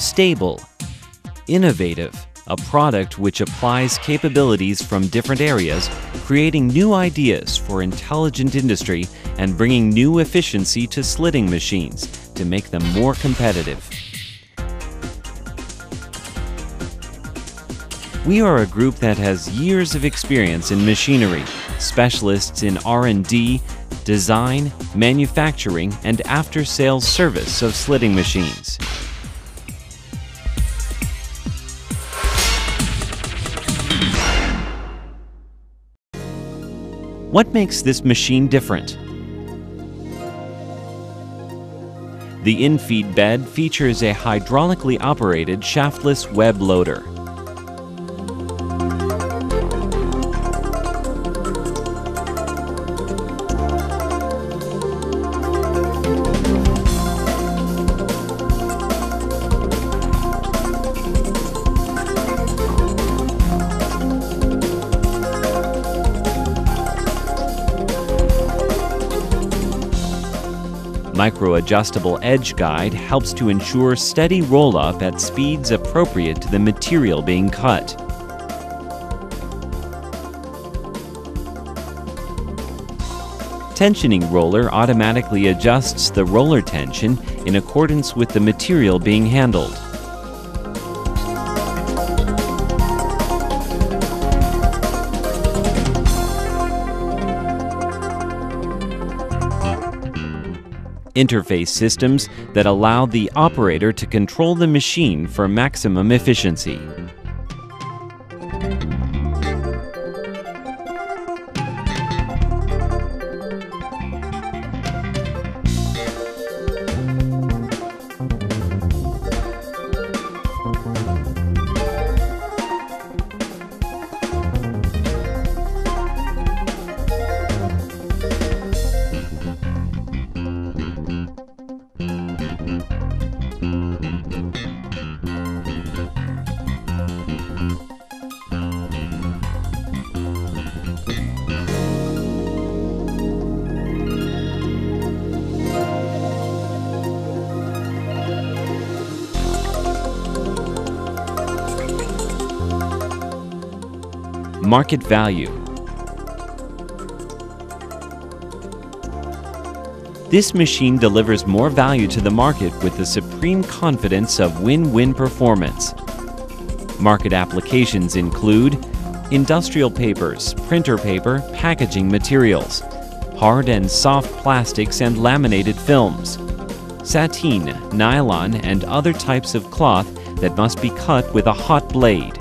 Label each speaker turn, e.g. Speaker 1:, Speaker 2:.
Speaker 1: Stable. Innovative. A product which applies capabilities from different areas, creating new ideas for intelligent industry and bringing new efficiency to slitting machines to make them more competitive. We are a group that has years of experience in machinery, specialists in R&D, design, manufacturing, and after-sales service of slitting machines. What makes this machine different? The in-feed bed features a hydraulically operated shaftless web loader. Micro-adjustable edge guide helps to ensure steady roll-up at speeds appropriate to the material being cut. Tensioning roller automatically adjusts the roller tension in accordance with the material being handled. Interface systems that allow the operator to control the machine for maximum efficiency. Market value. This machine delivers more value to the market with the supreme confidence of win-win performance. Market applications include industrial papers, printer paper, packaging materials, hard and soft plastics and laminated films, sateen, nylon, and other types of cloth that must be cut with a hot blade.